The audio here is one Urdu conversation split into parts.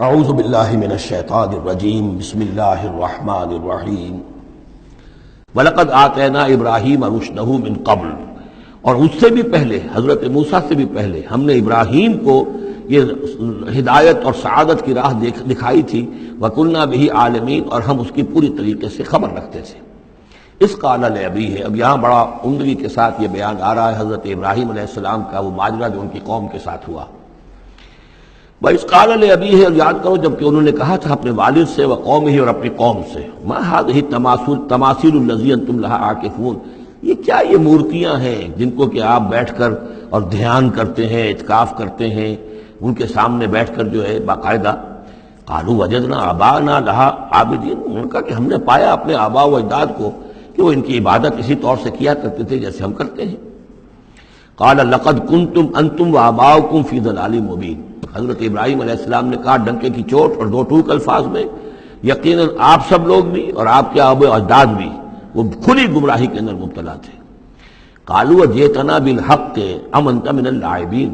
اعوذ باللہ من الشیطان الرجیم بسم اللہ الرحمن الرحیم وَلَقَدْ آتَيْنَا إِبْرَاهِيمَ رُشْدَهُ مِنْ قَبْلُ، اور اس سے بھی پہلے، حضرت موسیٰ سے بھی پہلے ہم نے ابراہیم کو یہ ہدایت اور سعادت کی راہ دکھائی تھی، وَكُنَّا بِهِ عَالِمِينَ، اور ہم اس کی پوری طریقے سے خبر رکھتے تھے۔ اس قال لأبیہ، اب یہاں بڑا عمدگی کے ساتھ یہ بیان آ رہا ہے حضرت ابراہیم علیہ السلام کا وہ ماجرا جو ان کی قوم کے ساتھ ہوا۔ وَإِذْ قَالَ لِأَبِيهِ، اور یاد کرو جب کہ انہوں نے کہا تھا اپنے والد سے، وَقَوْمِهِ، اور اپنی قوم سے، مَا هَذِهِ التَّمَاثِيلُ الَّتِي أَنْتُمْ لَهَا عَاكِفُونَ، یہ کیا یہ مورتیاں ہیں جن کو کہ آپ بیٹھ کر اور دھیان کرتے ہیں، اعتکاف کرتے ہیں، ان کے سامنے بیٹھ کر جو ہے باقاعدہ۔ قَالُوا وَجَدْنَا آبَاءَنَا لَهَا عَابِدِينَ، انہوں نے کہا کہ ہم نے پایا اپنے آباء و اجداد کو کہ وہ ان کی عبادت اسی طور سے کیا کرتے تھے جیسے ہم کرتے ہیں۔ قَالَ لَقَدْ كُنْتُمْ أَنْتُمْ وَآبَاؤُكُمْ فِي ضَلَالٍ مُبِينٍ، حضرت ابراہیم علیہ السلام نے کہا ڈنکے کی چوٹ اور دو ٹوک الفاظ میں، یقیناً آپ سب لوگ بھی اور آپ کے آباء و اجداد بھی وہ کھلی گمراہی کے اندر مبتلا تھے۔ قالوا جئتنا بالحق ام انت من اللاعبین،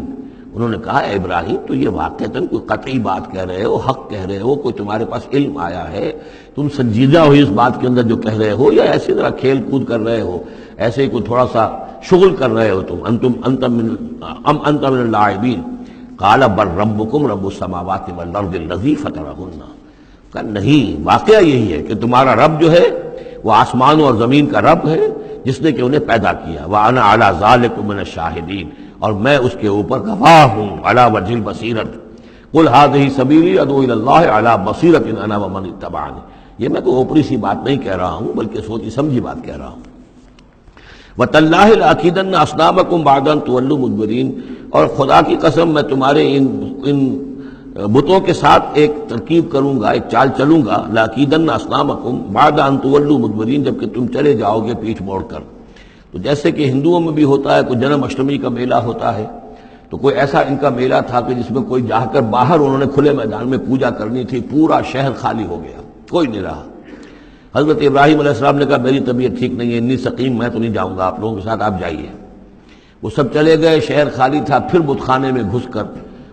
انہوں نے کہا اے ابراہیم تو یہ واقعتاً کوئی قطعی بات کہہ رہے ہو، حق کہہ رہے ہو، کوئی تمہارے پاس علم آیا ہے، تم سنجیدہ ہو اس بات کے اندر جو کہہ رہے ہو، یا ایسے ذرا کھیل کود کر رہے ہو، ایسے ہی کوئی تھوڑا سا شغل کر رہے ہو تم، ام انت من اللاعبین۔ قال بل ربکم رب السماوات والارض الذی فطرہن، کہ نہیں واقعہ یہی ہے کہ تمہارا رب جو ہے وہ آسمانوں اور زمین کا رب ہے جس نے کہ انہیں پیدا کیا، وَأَنَا عَلَىٰ ذَلِكُم مِّنَ الشَّاهِدِينَ، اور میں اس کے اوپر گواہ ہوں، عَلَىٰ وَجْهِ الْبَصِيرَةِ قُلْ هَٰذِهِ سَبِيلِي أَدْعُو إِلَى اللَّهِ عَلَىٰ بَصِيرَةٍ أَنَا وَمَنِ اتَّبَعَنِي، یہ میں کوئی اوپری سی بات نہیں کہہ رہا ہوں بلکہ سوچی سمجھی بات کہہ رہا ہوں۔ وَتَاللَّهِ لَأَكِيدَنَّ أَصْنَامَكُمْ بَعْدَ أَن تُوَلُّوا مُدْبِرِينَ، اور خدا کی قسم میں تمہارے ان بتوں کے ساتھ ایک ترکیب کروں گا، ایک چال چلوں گا، لَأَكِيدَنَّ أَصْنَامَكُمْ بَعْدَ أَن تُوَلُّوا مُدْبِرِينَ، جب کہ تم چلے جاؤ گے پیٹھ موڑ کر۔ تو جیسے کہ ہندوؤں میں بھی ہوتا ہے، کوئی جنم اشٹمی کا میلہ ہوتا ہے، تو کوئی ایسا ان کا میلہ تھا کہ جس میں کوئی جا کر باہر انہوں نے کھلے میدان میں پوجا کرنی تھی، پورا شہر خالی ہو گیا، کوئی نہیں رہا۔ حضرت ابراہیم علیہ السلام نے کہا میری طبیعت ٹھیک نہیں ہے، انی سقیم، میں تو نہیں جاؤں گا آپ لوگوں کے ساتھ، آپ جائیے۔ وہ سب چلے گئے، شہر خالی تھا، پھر بت خانے میں گھس کر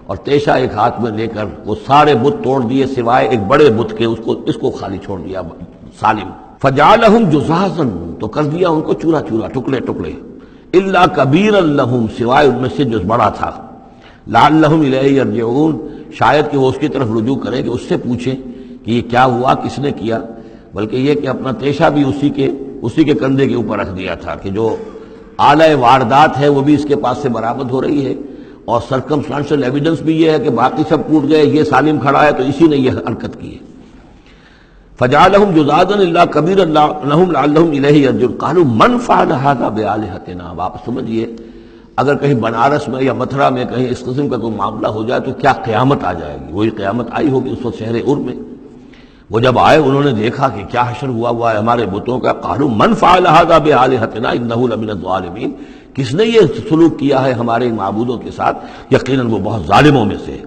اور تیشا ایک ہاتھ میں لے کر وہ سارے بت توڑ دیے سوائے ایک بڑے بت کے، اس کو خالی چھوڑ دیا سالم۔ فجعلہم جذاذا، تو کر دیا ان کو چورا چورا، ٹکڑے ٹکڑے، الا کبیرا لہم، سوائے ان میں سے جو بڑا تھا، لعلہم الیہ یرجعون، شاید کہ وہ اس کی طرف رجوع کریں کہ اس سے پوچھیں کہ یہ کیا ہوا، کس نے کیا، بلکہ یہ کہ اپنا تیشا بھی اسی کے کندھے کے اوپر رکھ دیا تھا کہ جو آلہ واردات ہے وہ بھی اس کے پاس سے برآمد ہو رہی ہے، اور سرکمسٹانشل ایویڈنس بھی یہ ہے کہ باقی سب ٹوٹ گئے، یہ سالم کھڑا ہے تو اسی نے یہ حرکت کی ہے۔ فجعلہم جذاذا الا کبیرا لہم لعلہم الیہ یرجعون قالوا من فعل هذا بآلہتنا، اب آپ سمجھیے اگر کہیں بنارس میں یا متھرا میں کہیں اس قسم کا کوئی معاملہ ہو جائے تو کیا قیامت آ جائے گی، وہی قیامت آئی ہوگی اس وقت شہر ار میں۔ وہ جب آئے انہوں نے دیکھا کہ کیا حشر ہوا ہے ہمارے بتوں کا، قالوا من فعل هذا بآلہتنا انہ لمن الظالمین، کس نے یہ سلوک کیا ہے ہمارے معبودوں کے ساتھ، یقیناً وہ بہت ظالموں میں سے۔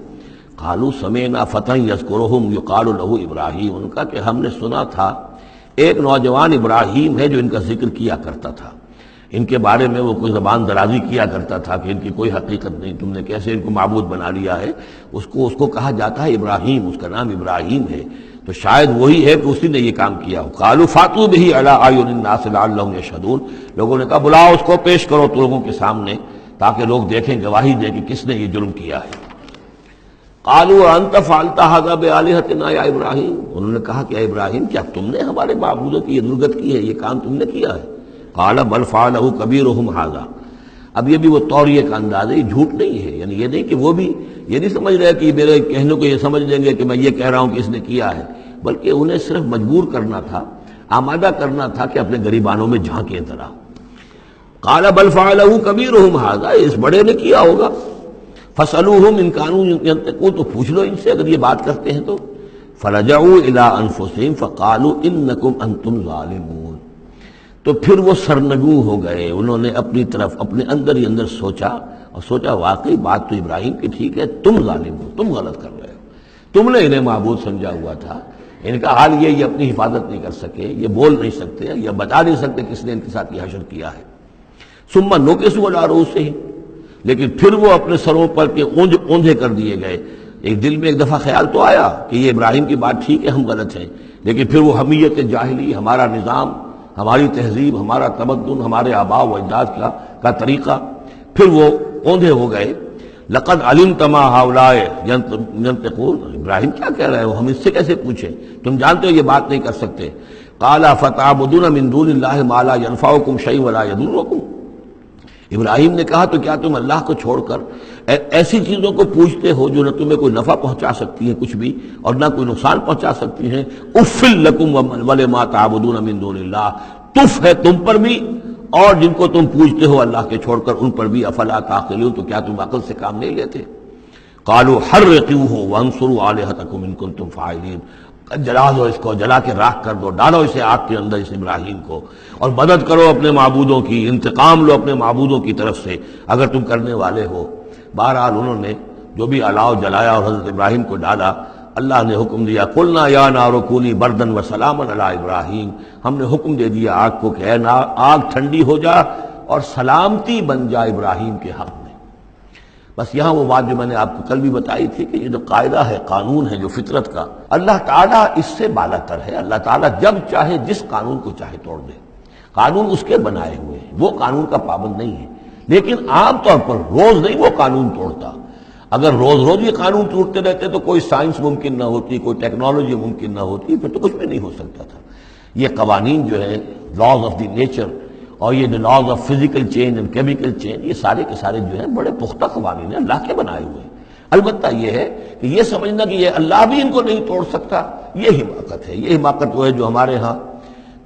قالوا سمعنا فتى يذكرهم يقال له ابراہیم، ان کا کہ ہم نے سنا تھا ایک نوجوان ابراہیم ہے جو ان کا ذکر کیا کرتا تھا، ان کے بارے میں وہ کوئی زبان درازی کیا کرتا تھا کہ ان کی کوئی حقیقت نہیں، تم نے کیسے ان کو معبود بنا لیا ہے، اس کو کہا جاتا ہے ابراہیم، اس کا نام ابراہیم ہے، تو شاید وہی ہے کہ اسی نے یہ کام کیا ہو۔ قالوا فاتوا به على اعین الناس لعلهم يشهدون، لوگوں نے کہا بلاؤ اس کو، پیش کرو تو لوگوں کے سامنے تاکہ لوگ دیکھیں، گواہی دیں کہ کس نے یہ جرم کیا ہے۔ قالوا انت فعلت هذا بآلهتنا یا ابراہیم، انہوں نے کہا کہ اے ابراہیم کیا تم نے ہمارے معبودوں کی یہ درگت کی ہے، یہ کام تم نے کیا ہے؟ قال بل فعله كبيرهم هذا، اب یہ بھی وہ توریہ کا انداز ہے، یہ جھوٹ نہیں ہے، یعنی یہ نہیں کہ وہ بھی یہ نہیں سمجھ رہے کہ میرے کہنے کو یہ سمجھ لیں گے کہ میں یہ کہہ رہا ہوں کہ اس نے کیا ہے، بلکہ انہیں صرف مجبور کرنا تھا، آمادہ کرنا تھا کہ اپنے گریبانوں میں جھانکیں ذرا۔ قال بل فعله كبيرهم هذا، اس بڑے نے کیا ہوگا، فاسألوهم ان كانوا ينطقون، تو پوچھ لو ان سے اگر یہ بات کرتے ہیں تو۔ فرجعوا الى انفسهم فقالوا انكم انتم ظالمون، تو پھر وہ سرنگوں ہو گئے، انہوں نے اپنی طرف اپنے اندر ہی اندر سوچا، اور سوچا واقعی بات تو ابراہیم کی ٹھیک ہے، تم ظالم ہو، تم غلط کر رہے ہو، تم نے انہیں معبود سمجھا ہوا تھا۔ ان کا حال یہ اپنی حفاظت نہیں کر سکے، یہ بول نہیں سکتے، یہ بتا نہیں سکتے کس نے ان کے ساتھ یہ حشر کیا ہے۔ ثم نکسوا علی رؤوسہم، لیکن پھر وہ اپنے سروں پر کے اونجے کر دیے گئے، ایک دل میں ایک دفعہ خیال تو آیا کہ یہ ابراہیم کی بات ٹھیک ہے، ہم غلط ہیں، لیکن پھر وہ حمیت جاہلی، ہمارا نظام، ہماری تہذیب، ہمارا تمدن، ہمارے آباء و اجداد کا طریقہ، پھر وہ اوندھے ہو گئے۔ لقد علمت ما هؤلاء ينطقون، ابراہیم کیا کہہ رہے ہو، ہم اس سے کیسے پوچھیں، تم جانتے ہو یہ بات نہیں کر سکتے۔ قال فتعبدون من دون اللہ ما لا ينفعكم شيئا ولا يضركم، ابراہیم نے کہا تو کیا تم اللہ کو چھوڑ کر ایسی چیزوں کو پوچھتے ہو جو نہ تمہیں کوئی نفع پہنچا سکتی ہیں کچھ بھی، اور نہ کوئی نقصان پہنچا سکتی ہیں؟ اف لکم ولما تعبدون من دون اللہ، تف ہے تم پر بھی اور جن کو تم پوجتے ہو اللہ کے چھوڑ کر ان پر بھی، افلا تعقلون، تو کیا تم عقل سے کام نہیں لیتے؟ قالوا حرقوه وانصروا آلهتكم ان کنتم فاعلین، جلا دو اس کو، جلا کے راکھ کر دو، ڈالو اسے آگ کے اندر اس ابراہیم کو، اور مدد کرو اپنے معبودوں کی، انتقام لو اپنے معبودوں کی طرف سے اگر تم کرنے والے ہو۔ بہرحال انہوں نے جو بھی الاؤ جلایا اور حضرت ابراہیم کو ڈالا، اللہ نے حکم دیا قلنا یا نار کونی بردن وسلاما علی ابراہیم، ہم نے حکم دے دیا آگ کو کہ اے آگ ٹھنڈی ہو جا اور سلامتی بن جا ابراہیم کے حق میں۔ بس یہاں وہ بات جو میں نے آپ کو کل بھی بتائی تھی کہ یہ جو قاعدہ ہے، قانون ہے جو فطرت کا، اللہ تعالیٰ اس سے بالا تر ہے، اللہ تعالیٰ جب چاہے جس قانون کو چاہے توڑ دے، قانون اس کے بنائے ہوئے ہیں، وہ قانون کا پابند نہیں ہے، لیکن عام طور پر روز نہیں وہ قانون توڑتا۔ اگر روز روز یہ قانون ٹوٹتے رہتے تو کوئی سائنس ممکن نہ ہوتی، کوئی ٹیکنالوجی ممکن نہ ہوتی، پھر تو کچھ بھی نہیں ہو سکتا تھا۔ یہ قوانین جو ہے، لاز آف دی نیچر، اور یہ laws of physical change and chemical change, یہ سارے کے سارے جو ہیں بڑے پختہ قوانین ہیں، اللہ کے بنائے ہوئے ہیں۔ البتہ یہ ہے کہ یہ سمجھنا کہ یہ اللہ بھی ان کو نہیں توڑ سکتا، یہ حماقت ہے۔ یہ حماقت وہ ہے جو ہمارے ہاں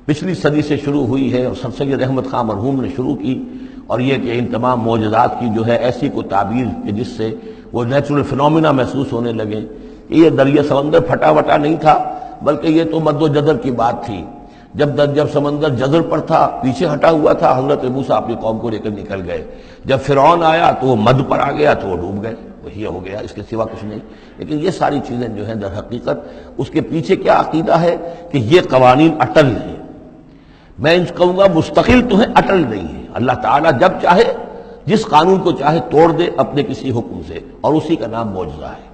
پچھلی صدی سے شروع ہوئی ہے اور سر سید احمد خان مرحوم نے شروع کی، اور یہ کہ ان تمام معجزات کی جو ہے ایسی کو تعبیر کہ جس سے وہ نیچرل فنومینا محسوس ہونے لگے کہ یہ دریا سمندر پھٹا وٹا نہیں تھا، بلکہ یہ تو مد و جزر کی بات تھی۔ جب سمندر جزر پر تھا، پیچھے ہٹا ہوا تھا، حضرت موسیٰ اپنی قوم کو لے کر نکل گئے۔ جب فرعون آیا تو وہ مد پر آ گیا تو وہ ڈوب گئے، وہی ہو گیا، اس کے سوا کچھ نہیں۔ لیکن یہ ساری چیزیں جو ہیں در حقیقت اس کے پیچھے کیا عقیدہ ہے کہ یہ قوانین اٹل ہیں، میں ان کہوں گا مستقل تو ہیں، اٹل نہیں ہے۔ اللہ تعالیٰ جب چاہے جس قانون کو چاہے توڑ دے اپنے کسی حکم سے، اور اسی کا نام معجزہ ہے۔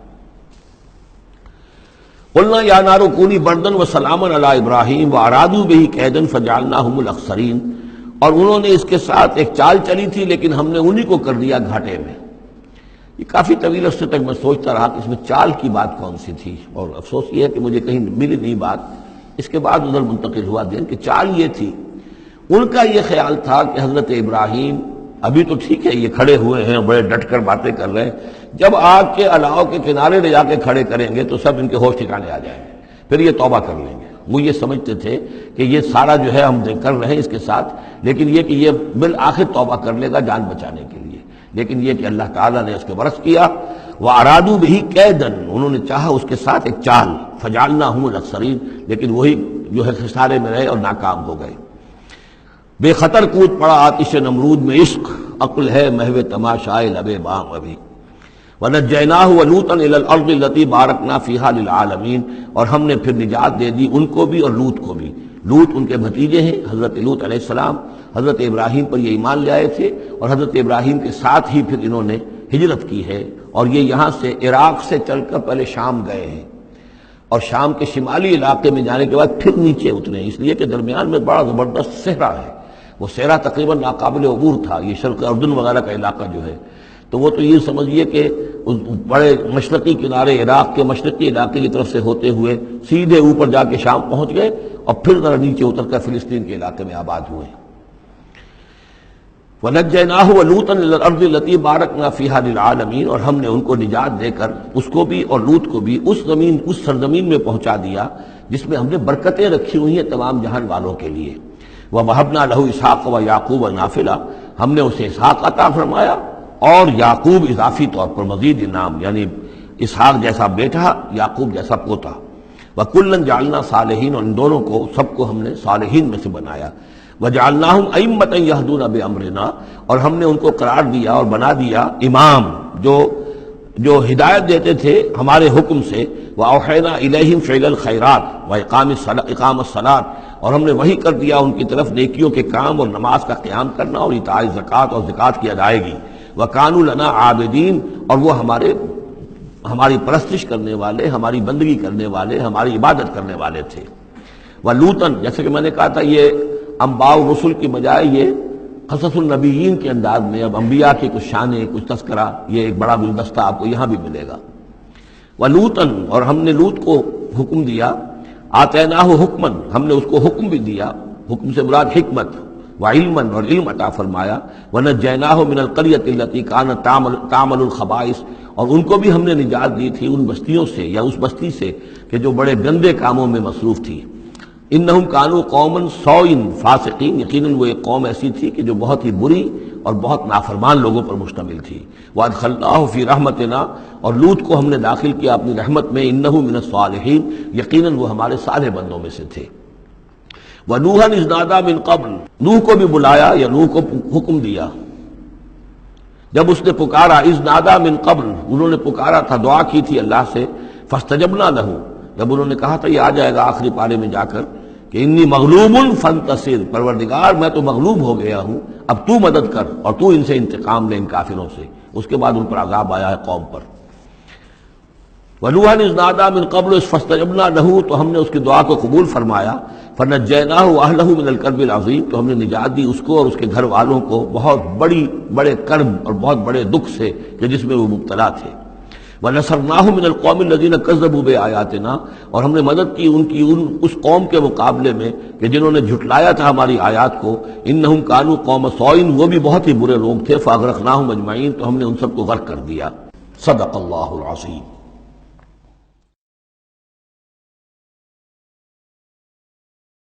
قلنا یا نار کونی بردن وسلاما علی ابراہیم وارادوا بہ کیدا فجعلناہم الاخسرین، اور انہوں نے اس کے ساتھ ایک چال چلی تھی لیکن ہم نے انہی کو کر دیا گھاٹے میں۔ یہ کافی طویل عرصے تک میں سوچتا رہا کہ اس میں چال کی بات کون سی تھی، اور افسوس یہ ہے کہ مجھے کہیں ملی نہیں بات۔ اس کے بعد ادھر منتقل ہوا دین کہ چال یہ تھی، ان کا یہ خیال تھا کہ حضرت ابراہیم ابھی تو ٹھیک ہے یہ کھڑے ہوئے ہیں، بڑے ڈٹ کر باتیں کر رہے ہیں، جب آگ کے الاؤ کے کنارے لے جا کے کھڑے کریں گے تو سب ان کے ہوش ٹھکانے آ جائیں گے، پھر یہ توبہ کر لیں گے۔ وہ یہ سمجھتے تھے کہ یہ سارا جو ہے ہم کر رہے ہیں اس کے ساتھ، لیکن یہ کہ یہ بالآخر توبہ کر لے گا جان بچانے کے لیے، لیکن یہ کہ اللہ تعالیٰ نے اس کے برس کیا۔ وَأَرَادُوا بِهِ كَيْدًا، انہوں نے چاہا اس کے ساتھ ایک چال، فَجَعَلْنَاهُمُ الْأَخْسَرِينَ، لیکن وہی جو ہے خسارے میں رہے اور ناکام ہو گئے۔ بے خطر کود پڑا آتش نمرود میں عشق، عقل ہے محو تماشائے لبے بام ابھی۔ وَنَجَّيْنَاهُ وَلُوطًا إِلَى الْأَرْضِ الَّتِي بَارَكْنَا فِيهَا لِلْعَالَمِينَ، اور ہم نے پھر نجات دے دی ان کو بھی اور لوط کو بھی۔ لوط ان کے بھتیجے ہیں، حضرت لوط علیہ السلام حضرت ابراہیم پر یہ ایمان لے آئے تھے، اور حضرت ابراہیم کے ساتھ ہی پھر انہوں نے ہجرت کی ہے، اور یہ یہاں سے عراق سے چل کر پہلے شام گئے ہیں، اور شام کے شمالی علاقے میں جانے کے بعد پھر نیچے اترے، اس لیے کہ درمیان میں بڑا زبردست صحرا ہے۔ وہ صحرا تقریباً ناقابل عبور تھا، یہ شرق اردن وغیرہ کا علاقہ جو ہے، تو وہ تو یہ سمجھیے کہ بڑے مشرقی کنارے عراق کے مشرقی علاقے کی طرف سے ہوتے ہوئے سیدھے اوپر جا کے شام پہنچ گئے، اور پھر ذرا نیچے اتر کر فلسطین کے علاقے میں آباد ہوئے۔ وَنَجَّيْنَاهُ وَلُوطًا إِلَى الْأَرْضِ الَّتِي بَارَكْنَا فِيهَا لِلْعَالَمِينَ، اور ہم نے ان کو نجات دے کر اس کو بھی اور لوط کو بھی اس سرزمین میں پہنچا دیا جس میں ہم نے برکتیں رکھی ہوئی ہیں تمام جہان والوں کے لیے۔ وَوَهَبْنَا لَهُ إِسْحَاقَ وَيَعْقُوبَ نَافِلَةً، ہم نے اسے اسحاق عطا فرمایا اور یعقوب اضافی طور پر مزید انعام، یعنی اسحاق جیسا بیٹا، یعقوب جیسا پوتا۔ وَكُلًّا جَعَلْنَا صَالِحِينَ، اور ان دونوں کو سب کو ہم نے صالحین میں سے بنایا۔ وَجَعَلْنَاهُمْ أَئِمَّةً يَهْدُونَ بِأَمْرِنَا، اور ہم نے ان کو قرار دیا اور بنا دیا امام جو ہدایت دیتے تھے ہمارے حکم سے۔ وَأَوْحَيْنَا إِلَيْهِمْ فِعْلَ الْخَيْرَاتِ وَإِقَامَ الصَّلَاةِ، اور ہم نے وحی کر دیا ان کی طرف نیکیوں کے کام اور نماز کا قیام کرنا اور ایتاء زکوٰۃ اور زکوٰۃ کی ادائیگی۔ وَكَانُوا لَنَا عَابِدِينَ، اور وہ ہماری پرستش کرنے والے، ہماری بندگی کرنے والے، ہماری عبادت کرنے والے تھے۔ وَلُوطًا، جیسے کہ میں نے کہا تھا یہ انباء و رسل کی بجائے یہ قصص النبیین کے انداز میں اب انبیاء کی کچھ شانیں، کچھ تذکرہ، یہ ایک بڑا گلدستہ آپ کو یہاں بھی ملے گا۔ وَلُوطًا، اور ہم نے لوط کو حکم دیا، آتیناہ حکمن، ہم نے اس کو حکم بھی دیا، حکم سے مراد حکمت، وعلما، اور علم عطا فرمایا، ونجیناہ من القریۃ التی کانت تعمل الخبائث، اور ان کو بھی ہم نے نجات دی تھی ان بستیوں سے یا اس بستی سے کہ جو بڑے گندے کاموں میں مصروف تھی۔ انہم کانوا قوما سوء فاسقین، یقیناً وہ ایک قوم ایسی تھی کہ جو بہت ہی بری اور بہت نافرمان لوگوں پر مشتمل تھی۔ وادخلناہ فی رحمتنا، اور لوط کو ہم نے داخل کیا اپنی رحمت میں، انہ من الصالحین، یقیناً وہ ہمارے صالح بندوں میں سے تھے۔ ونوحا اذ نادى من قبل، نوح کو بھی بلایا یا نوح کو حکم دیا جب اس نے پکارا، اذ نادى من قبل، انہوں نے پکارا تھا، دعا کی تھی اللہ سے، فاستجبنا له، جب انہوں نے کہا تھا یہ آ جائے گا آخری پارے میں جا کر کہ انی مغلوب فانتصر، پروردگار میں تو مغلوب ہو گیا ہوں، اب تو مدد کر اور تو ان سے انتقام لے، ان کافروں سے۔ اس کے بعد ان پر عذاب آیا ہے قوم پر۔ وَنُوحًا اذ نادى من قبل فاستجبنا له، تو ہم نے اس کی دعا کو قبول فرمایا، فنجیناہ واہلہ من الکرب العظیم، تو ہم نے نجات دی اس کو اور اس کے گھر والوں کو بہت بڑے کرب اور بہت بڑے دکھ سے کہ جس میں وہ مبتلا تھے۔ وَنَصَرْنَاهُ مِنَ الْقَوْمِ الَّذِينَ كَذَّبُوا بِآيَاتِنَا، اور ہم نے مدد کی اس قوم کے مقابلے میں کہ جنہوں نے جھٹلایا تھا ہماری آیات کو، إِنَّهُمْ كَانُوا قَوْمَ سَوْءٍ، وہ بھی بہت ہی برے لوگ تھے، فَأَغْرَقْنَاهُمْ أَجْمَعِينَ، تو ہم نے ان سب کو غرق کر دیا۔ صدق اللہ العظیم۔